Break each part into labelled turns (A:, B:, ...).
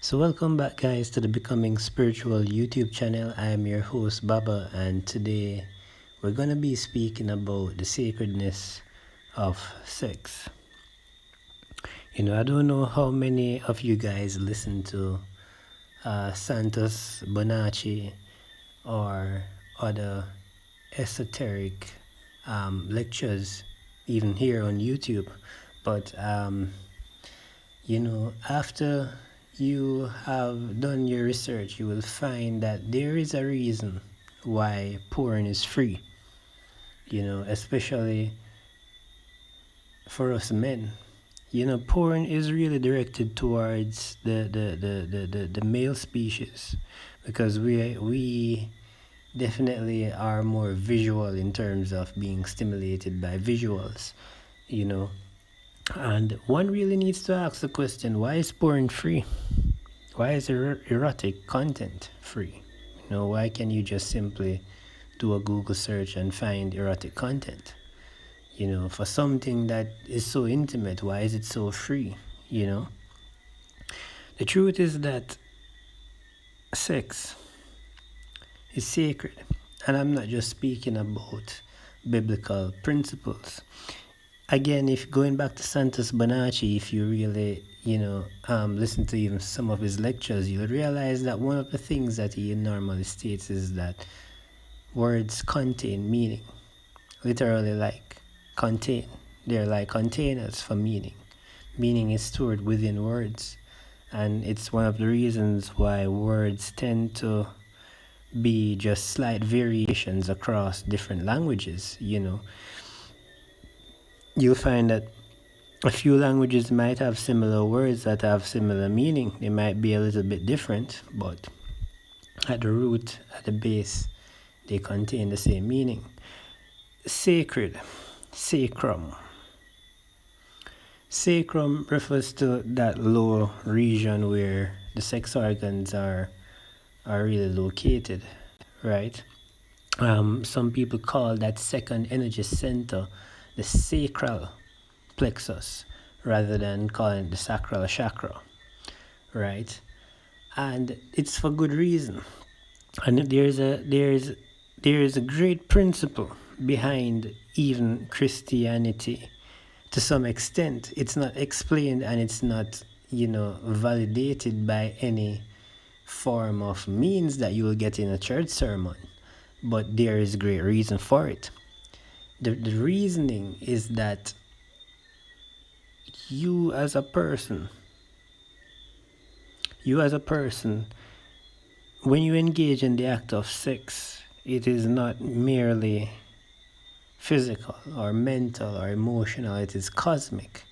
A: So welcome back guys to the Becoming Spiritual YouTube channel. I am your host Baba, and today we're going to be speaking about the sacredness of sex. I don't know how many of you guys listen to Santos Bonacci or other esoteric lectures even here on YouTube, but after you have done your research, you will find that there is a reason why porn is free, especially for us men. Porn is really directed towards the male species, because we definitely are more visual in terms of being stimulated by visuals, and one really needs to ask the question, why is porn free? Why is erotic content free? Why can you just simply do a Google search and find erotic content? For something that is so intimate, why is it so free? The truth is that sex is sacred. And I'm not just speaking about biblical principles. Again, if going back to Santos Bonacci, if you really, listen to even some of his lectures, you'll realize that one of the things that he normally states is that words contain meaning. Literally like contain. They're like containers for meaning. Meaning is stored within words. And it's one of the reasons why words tend to be just slight variations across different languages, You'll find that a few languages might have similar words that have similar meaning. They might be a little bit different, but at the root, at the base, they contain the same meaning. Sacred, sacrum. Sacrum refers to that lower region where the sex organs are really located, right? Some people call that second energy center the sacral plexus, rather than calling it the sacral chakra, right? And it's for good reason. And there's a great principle behind even Christianity. To some extent, it's not explained and it's not, validated by any form of means that you will get in a church sermon, but there is great reason for it. The reasoning is that you as a person, when you engage in the act of sex, it is not merely physical or mental or emotional, it is cosmic,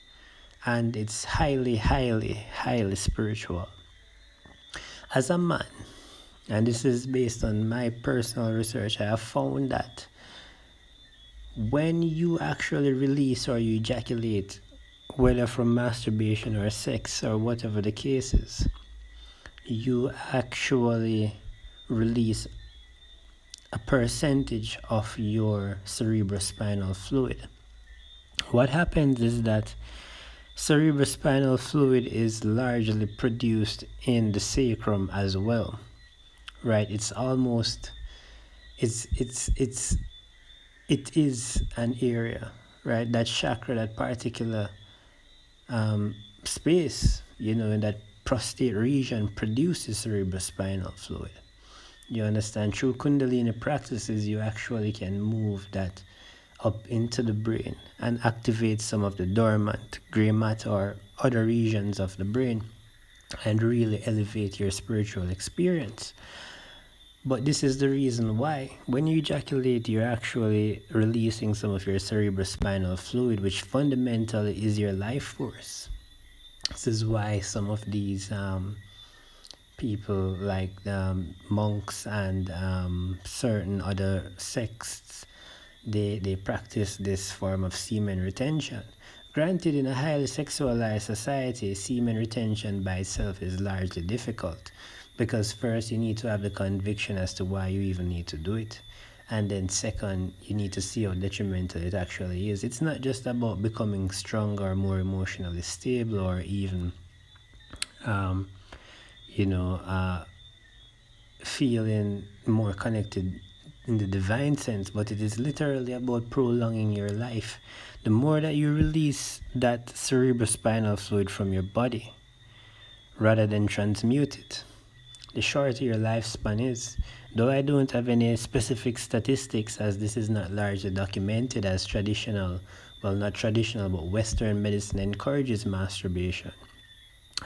A: and it's highly, highly, highly spiritual. As a man, and this is based on my personal research, I have found that when you actually release or you ejaculate, whether from masturbation or sex or whatever the case is, you actually release a percentage of your cerebrospinal fluid. What happens is that cerebrospinal fluid is largely produced in the sacrum as well, right? It is an area, right? That chakra, that particular space, in that prostate region produces cerebrospinal fluid. You understand? Through Kundalini practices, you actually can move that up into the brain and activate some of the dormant gray matter or other regions of the brain and really elevate your spiritual experience. But this is the reason why when you ejaculate, you're actually releasing some of your cerebrospinal fluid, which fundamentally is your life force. This is why some of these people, like monks and certain other sects, they practice this form of semen retention. Granted, in a highly sexualized society, semen retention by itself is largely difficult, because first you need to have the conviction as to why you even need to do it, and then second, you need to see how detrimental it actually is. It's not just about becoming stronger or more emotionally stable, or even feeling more connected in the divine sense, but it is literally about prolonging your life. The more that you release that cerebrospinal fluid from your body rather than transmute it, the shorter your lifespan is. Though I don't have any specific statistics, as this is not largely documented, as traditional, well, not traditional, but Western medicine encourages masturbation.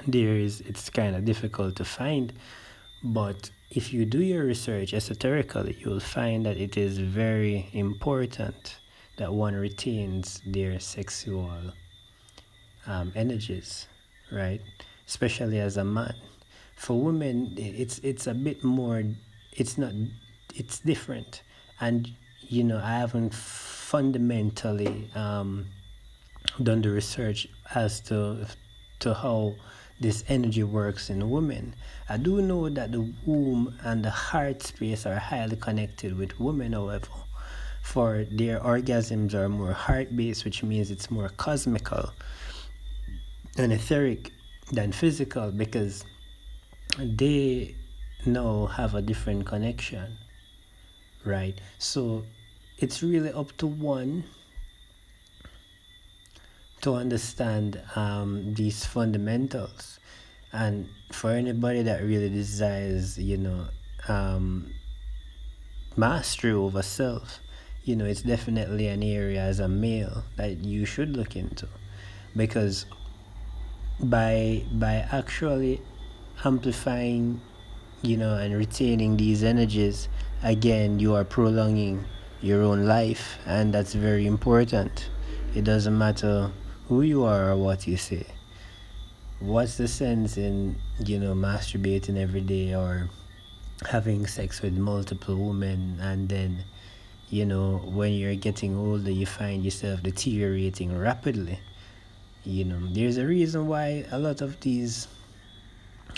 A: It's kind of difficult to find, but if you do your research esoterically, you'll find that it is very important that one retains their sexual energies, right? Especially as a man. For women, it's a bit more. It's not. It's different, and I haven't fundamentally done the research as to how this energy works in women. I do know that the womb and the heart space are highly connected with women, however. For their orgasms are more heart-based, which means it's more cosmical and etheric than physical, because they now have a different connection, right? So it's really up to one to understand these fundamentals. And for anybody that really desires, mastery over self, it's definitely an area as a male that you should look into, because by actually amplifying, and retaining these energies, again, you are prolonging your own life, and that's very important. It doesn't matter who you are or what you say. What's the sense in, masturbating every day or having sex with multiple women, and then, when you're getting older, you find yourself deteriorating rapidly? There's a reason why a lot of these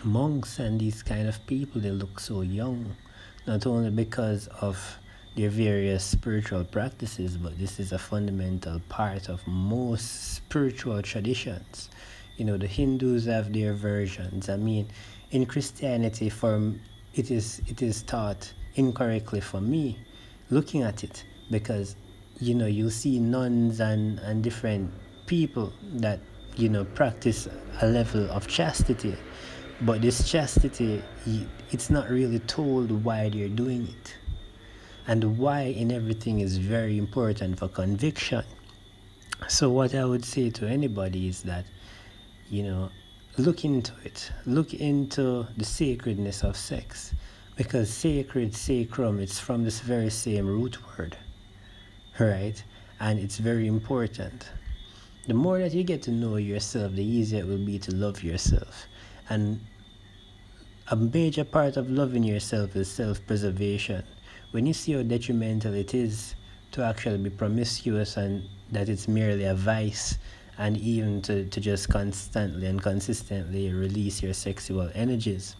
A: monks and these kind of people, they look so young, not only because of their various spiritual practices, but this is a fundamental part of most spiritual traditions. The Hindus have their versions. I mean, in Christianity, it is taught incorrectly for me, looking at it, because you see nuns and different people that practice a level of chastity, but this chastity, it's not really told why they're doing it, and why in everything is very important for conviction. So what I would say to anybody is that, look into it. Look into the sacredness of sex, because sacred, sacrum, it's from this very same root word, right? And it's very important. The more that you get to know yourself, the easier it will be to love yourself. And a major part of loving yourself is self-preservation. When you see how detrimental it is to actually be promiscuous, and that it's merely a vice, and even to just constantly and consistently release your sexual energies,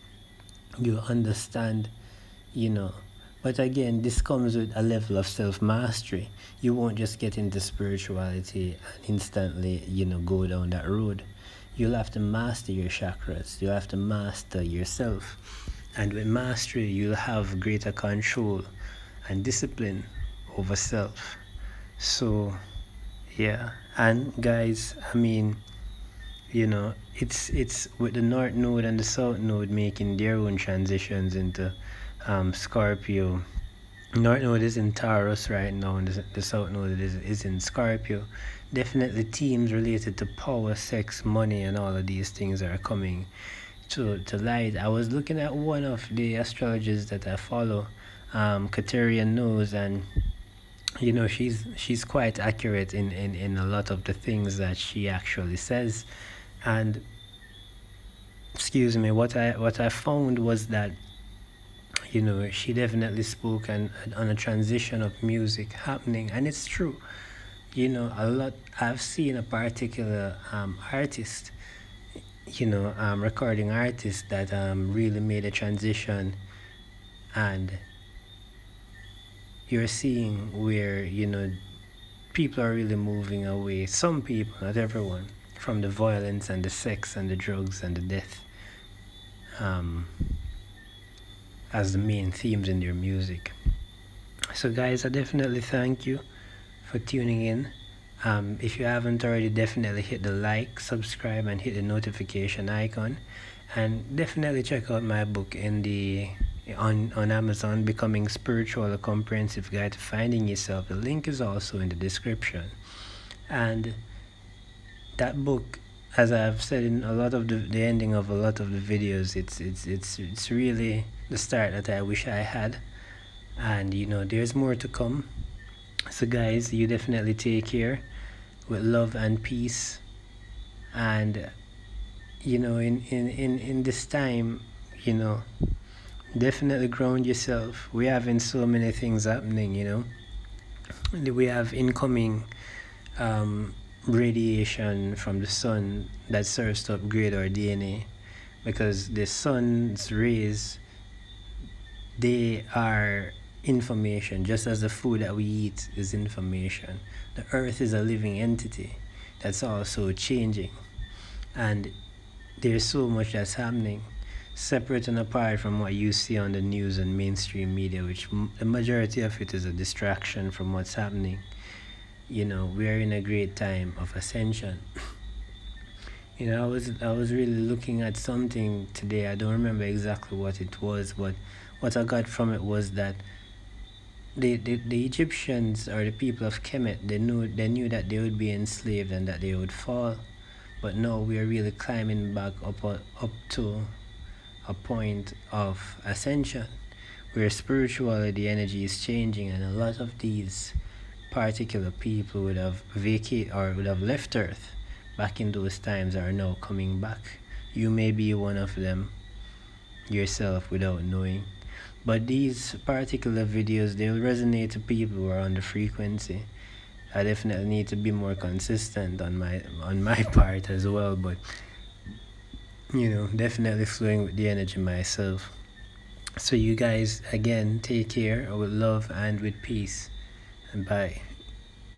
A: you understand, But again, this comes with a level of self-mastery. You won't just get into spirituality and instantly, go down that road. You'll have to master your chakras. You'll have to master yourself. And with mastery, you'll have greater control and discipline over self. So, yeah. And guys, I mean, it's with the North Node and the South Node making their own transitions into Scorpio. North Node is in Taurus right now, and the South Node is in Scorpio. Definitely themes related to power, sex, money, and all of these things are coming to light. I was looking at one of the astrologers that I follow, Katerian Knows, and she's quite accurate in a lot of the things that she actually says. And excuse me, what I found was that she definitely spoke on a transition of music happening, and it's true. A lot. I've seen a particular artist, recording artist that really made a transition, and you're seeing where people are really moving away. Some people, not everyone, from the violence and the sex and the drugs and the death. um, as the main themes in their music. So guys, I definitely thank you for tuning in. If you haven't already, definitely hit the like, subscribe, and hit the notification icon. And definitely check out my book on Amazon, Becoming Spiritual: A Comprehensive Guide to Finding Yourself. The link is also in the description. And that book, as I've said in a lot of the ending of a lot of the videos, it's really the start that I wish I had. And there's more to come. So guys, you definitely take care with love and peace. And in this time, definitely ground yourself. We're having so many things happening. We have incoming radiation from the sun that serves to upgrade our DNA, because the sun's rays, they are information, just as the food that we eat is information. The earth is a living entity that's also changing, and there's so much that's happening, separate and apart from what you see on the news and mainstream media, which the majority of it is a distraction from what's happening. We are in a great time of ascension. I was really looking at something today. I don't remember exactly what it was, but what I got from it was that the Egyptians, or the people of Kemet, they knew that they would be enslaved and that they would fall. But now we are really climbing back up to a point of ascension, where spiritually the energy is changing, and a lot of these particular people would have left Earth back in those times are now coming back. You may be one of them yourself without knowing. But these particular videos, they'll resonate to people who are on the frequency. I definitely need to be more consistent on my part as well, but definitely flowing with the energy myself. So you guys, again, take care with love and with peace, and bye.